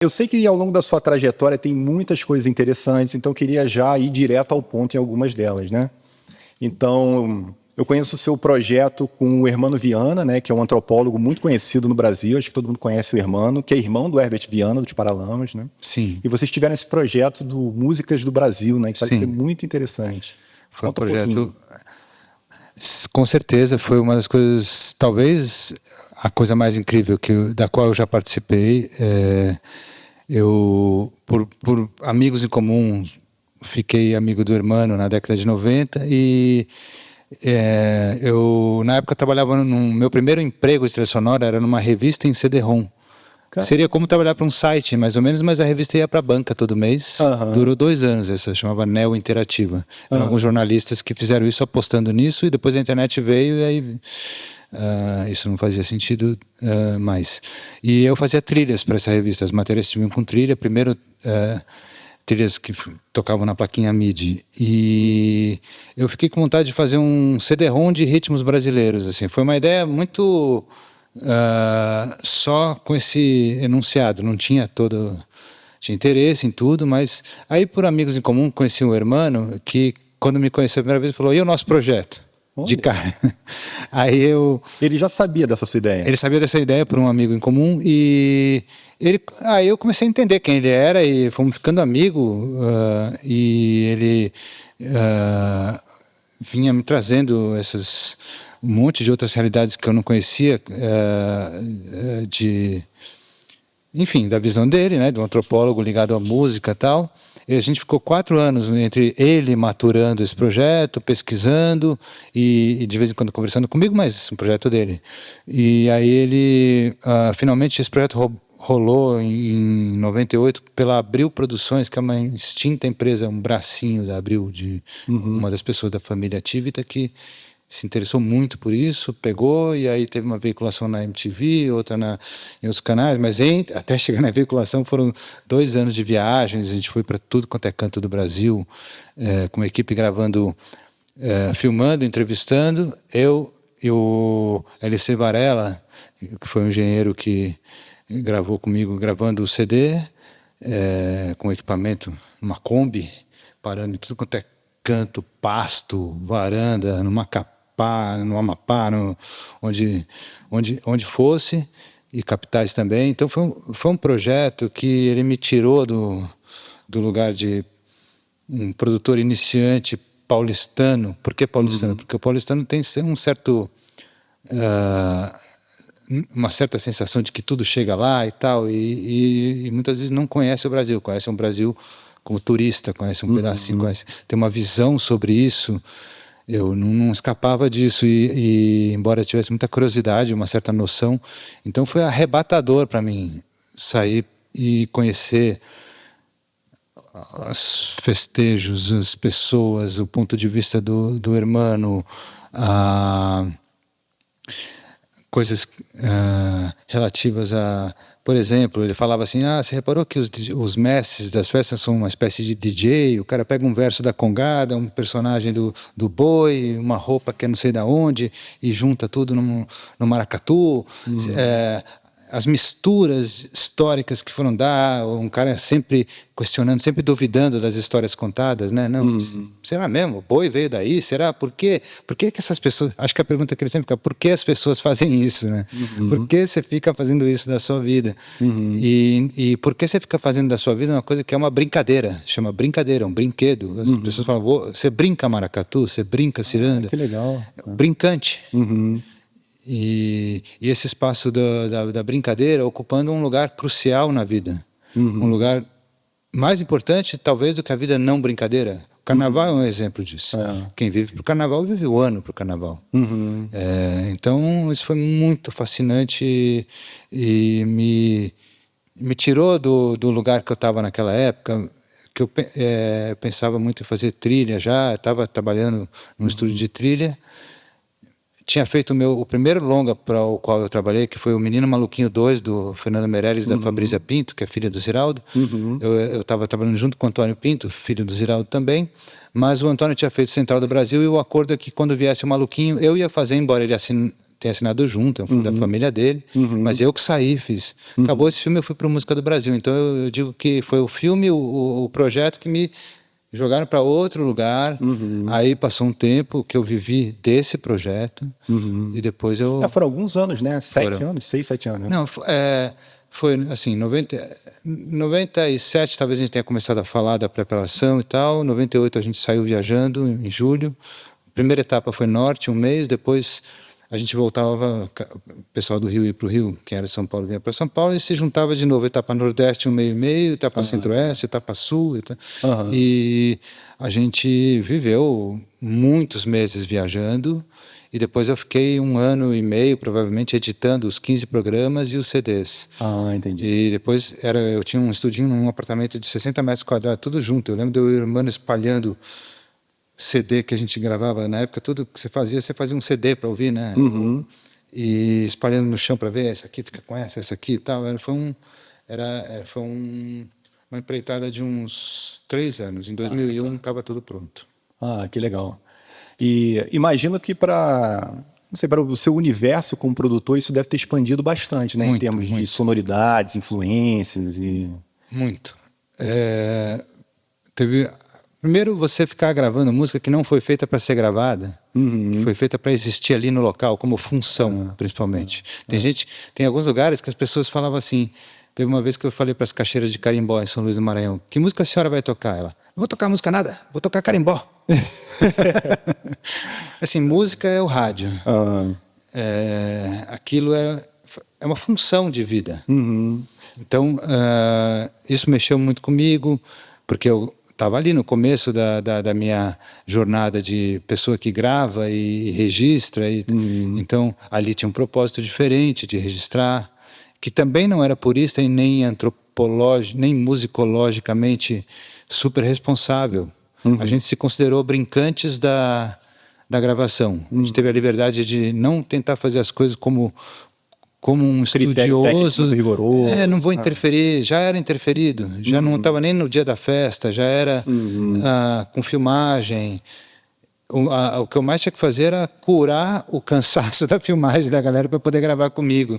Eu sei que ao longo da sua trajetória tem muitas coisas interessantes, então eu queria já ir direto ao ponto em algumas delas, né? Então, eu conheço o seu projeto com o Hermano Viana, né, que é um antropólogo muito conhecido no Brasil, acho que todo mundo conhece o Hermano, que é irmão do Herbert Viana, dos Paralamas, né? Sim. E vocês tiveram esse projeto do Músicas do Brasil, né, que parece ser muito interessante. Foi um projeto, com certeza, foi uma das coisas, talvez a coisa mais incrível da qual eu já participei. Eu, por amigos em comum, fiquei amigo do Hermano na década de 90 e eu, na época, trabalhava no meu primeiro emprego de trilha sonora, era numa revista em CD-ROM. Seria como trabalhar para um site, mais ou menos, mas a revista ia para a banca todo mês. Durou 2 anos, essa chamava Neo Interativa. Eram alguns jornalistas que fizeram isso apostando nisso, e depois a internet veio e aí isso não fazia sentido mais. E eu fazia trilhas para essa revista, as matérias tinham com trilha, primeiro trilhas que tocavam na plaquinha MIDI. E eu fiquei com vontade de fazer um CD-ROM de ritmos brasileiros. Assim. Foi uma ideia muito... só com esse enunciado, não tinha tinha interesse em tudo, mas aí por amigos em comum conheci o Hermano, que quando me conheceu a primeira vez falou: e o nosso projeto? De cara. Aí Ele já sabia dessa sua ideia? Ele sabia dessa ideia por um amigo em comum e aí eu comecei a entender quem ele era e fomos ficando amigos, e ele vinha me trazendo um monte de outras realidades que eu não conhecia, enfim, da visão dele, né, do antropólogo ligado à música e tal. E a gente ficou 4 anos entre ele maturando esse projeto, pesquisando e de vez em quando conversando comigo, mas um projeto dele. E aí ele, finalmente esse projeto rolou em 98 pela Abril Produções, que é uma extinta empresa, um bracinho da Abril, de uma das pessoas da família Tivita, que se interessou muito por isso, pegou, e aí teve uma veiculação na MTV, outra em outros canais, mas até chegar na veiculação foram 2 anos de viagens, a gente foi para tudo quanto é canto do Brasil, com a equipe gravando, filmando, entrevistando, eu e o LC Varela, que foi um engenheiro que gravou comigo, gravando o CD, com equipamento, uma Kombi, parando em tudo quanto é canto, pasto, varanda, no Amapá, onde fosse, e capitais também. Então foi um projeto que ele me tirou do lugar de um produtor iniciante paulistano. Por que paulistano? Porque o paulistano tem um certo... uma certa sensação de que tudo chega lá e tal, e muitas vezes não conhece o Brasil, conhece um Brasil como turista, conhece um pedacinho, tem uma visão sobre isso. Eu não escapava disso e embora eu tivesse muita curiosidade, uma certa noção, então foi arrebatador para mim sair e conhecer os festejos, as pessoas, o ponto de vista do Hermano, coisas relativas a... Por exemplo, ele falava assim, você reparou que os mestres das festas são uma espécie de DJ, o cara pega um verso da congada, um personagem do boi, uma roupa que é não sei de onde, e junta tudo no maracatu. As misturas históricas que foram dar, um cara sempre questionando, sempre duvidando das histórias contadas, né? Não, será mesmo? O boi veio daí? Será? Por quê? Por que essas pessoas... Acho que a pergunta que ele sempre fica, por que as pessoas fazem isso, né? Por que você fica fazendo isso da sua vida? E por que você fica fazendo da sua vida uma coisa que é uma brincadeira, chama brincadeira, um brinquedo. As pessoas falam, você brinca maracatu, você brinca ciranda. Que legal. Brincante. E esse espaço da brincadeira ocupando um lugar crucial na vida. Um lugar mais importante, talvez, do que a vida não brincadeira. O carnaval é um exemplo disso. Quem vive para o carnaval, vive o ano para o carnaval. Então, isso foi muito fascinante e me tirou do lugar que eu estava naquela época, que eu pensava muito em fazer trilha já, estava trabalhando num estúdio de trilha. Tinha feito o primeiro longa para o qual eu trabalhei, que foi o Menino Maluquinho 2, do Fernando Meirelles e da Fabrícia Pinto, que é filha do Ziraldo. Eu estava trabalhando junto com o Antônio Pinto, filho do Ziraldo também, mas o Antônio tinha feito Central do Brasil e o acordo é que quando viesse o Maluquinho, eu ia fazer, embora ele tem assinado junto, é um filme da família dele, mas eu que saí, fiz. Acabou esse filme, eu fui para o Música do Brasil. Então eu digo que foi o filme, o projeto que me jogaram para outro lugar. Aí passou um tempo que eu vivi desse projeto e depois eu... Foram alguns anos, né? 7 anos, 6, 7 anos. Né? Não, foi assim, 97 talvez a gente tenha começado a falar da preparação e tal, 98 a gente saiu viajando em julho, a primeira etapa foi norte, um mês, depois a gente voltava, o pessoal do Rio ia para o Rio, quem era de São Paulo vinha para São Paulo, e se juntava de novo, etapa nordeste, um meio e meio, etapa centro-oeste, etapa sul, e a gente viveu muitos meses viajando, e depois eu fiquei 1 ano e meio, provavelmente, editando os 15 programas e os CDs. Entendi. E depois eu tinha um estudinho num apartamento de 60 metros quadrados, tudo junto. Eu lembro do meu irmão espalhando CD que a gente gravava. Na época, tudo que você fazia um CD para ouvir, né? E espalhando no chão para ver, essa aqui fica com essa aqui e tal. Foi uma empreitada de uns 3 anos. Em 2001 estava tudo pronto. Que legal. E imagino que para o seu universo como produtor, isso deve ter expandido bastante, né? Em termos de sonoridades, influências e... Muito. Primeiro, você ficar gravando música que não foi feita para ser gravada, que foi feita para existir ali no local, como função, principalmente. Tem alguns lugares que as pessoas falavam assim... Teve uma vez que eu falei para as caixeiras de carimbó em São Luís do Maranhão, que música a senhora vai tocar? Ela, não vou tocar música nada, vou tocar carimbó. Assim, música é o rádio. Aquilo é uma função de vida. Então, isso mexeu muito comigo, porque eu estava ali no começo da minha jornada de pessoa que grava e registra. Então, ali tinha um propósito diferente de registrar, que também não era purista e nem antropológico, nem musicologicamente super responsável. A gente se considerou brincantes da gravação. A gente teve a liberdade de não tentar fazer as coisas como um estudioso. Rigoroso. Não vou interferir. Já era interferido. Já não estava nem no dia da festa. Já era com filmagem. O que eu mais tinha que fazer era curar o cansaço da filmagem da galera para poder gravar comigo.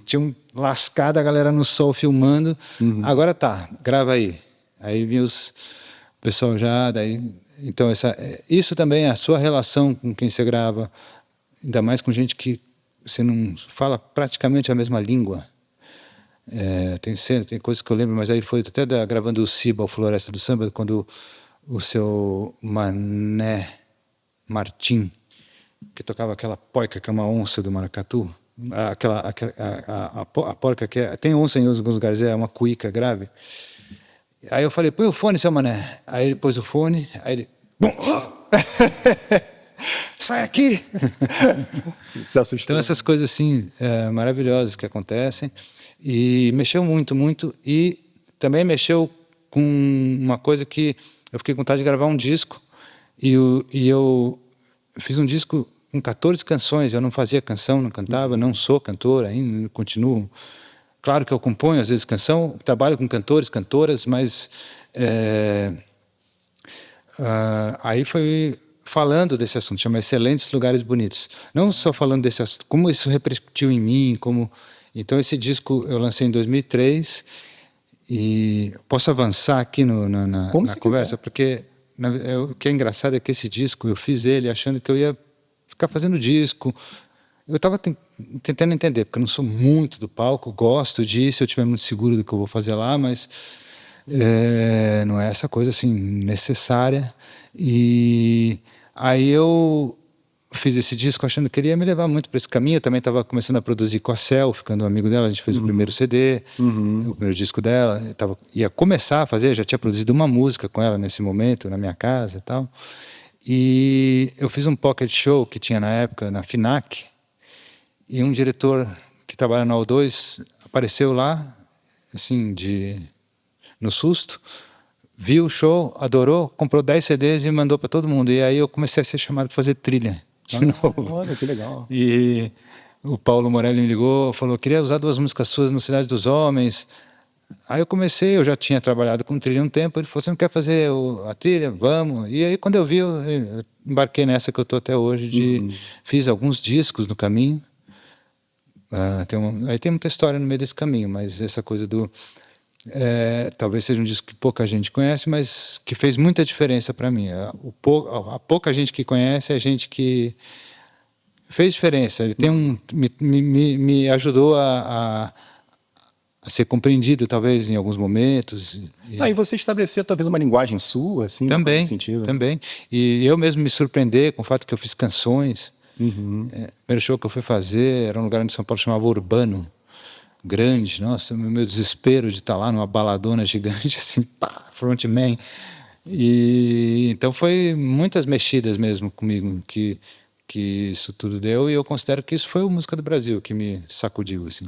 Tinham lascado a galera no sol filmando. Agora tá, grava aí. Aí vinha o pessoal já... Então, isso também é a sua relação com quem você grava, ainda mais com gente que você não fala praticamente a mesma língua. Tem coisas que eu lembro, mas aí foi até gravando o Ciba, o Floresta do Samba, quando o seu Mané Martim, que tocava aquela porca que é uma onça do maracatu, a porca que tem onça em alguns lugares, é uma cuíca grave. Aí eu falei, põe o fone, seu Mané. Aí ele pôs o fone, aí ele... Sai aqui! Se assustou. Então essas coisas assim, maravilhosas que acontecem. E mexeu muito, muito. E também mexeu com uma coisa que eu fiquei com vontade de gravar um disco. E eu fiz um disco com 14 canções. Eu não fazia canção, não cantava, não sou cantor ainda, continuo. Claro que eu componho às vezes canção, trabalho com cantores, cantoras, mas aí foi falando desse assunto, chama Excelentes Lugares Bonitos. Não só falando desse assunto, como isso repercutiu em mim, Então esse disco eu lancei em 2003 e posso avançar aqui na conversa, porque o que é engraçado é que esse disco, eu fiz ele achando que eu ia ficar fazendo disco. Eu estava tentando entender, porque eu não sou muito do palco, gosto disso, se eu estiver muito seguro do que eu vou fazer lá, mas não é essa coisa assim necessária. E aí eu fiz esse disco achando que ele ia me levar muito para esse caminho. Eu também estava começando a produzir com a Cel, ficando um amigo dela, a gente fez o primeiro CD, o primeiro disco dela, ia começar a fazer, já tinha produzido uma música com ela nesse momento, na minha casa e tal. E eu fiz um pocket show que tinha na época, na FINAC, e um diretor que trabalha na O2 apareceu lá, assim, no susto, viu o show, adorou, comprou 10 CDs e mandou para todo mundo. E aí eu comecei a ser chamado para fazer trilha de novo. Olha, que legal. E o Paulo Morelli me ligou, falou, queria usar 2 músicas suas no Cidade dos Homens. Aí eu já tinha trabalhado com trilha um tempo, ele falou, você não quer fazer a trilha? Vamos. E aí quando eu vi, eu embarquei nessa que eu estou até hoje, fiz alguns discos no caminho. Aí tem muita história no meio desse caminho, mas essa coisa talvez seja um disco que pouca gente conhece, mas que fez muita diferença para mim. A pouca gente que conhece é gente que fez diferença. Ele tem me ajudou a ser compreendido, talvez, em alguns momentos. E você estabelecer, talvez, uma linguagem sua, assim, Também, nesse sentido. também. E eu mesmo me surpreender com o fato que eu fiz canções. O primeiro show que eu fui fazer era um lugar em São Paulo que chamava Urbano, grande. Nossa, meu desespero de estar lá numa baladona gigante, assim, pá, frontman. E então foi muitas mexidas mesmo comigo que isso tudo deu, e eu considero que isso foi a música do Brasil que me sacudiu, assim.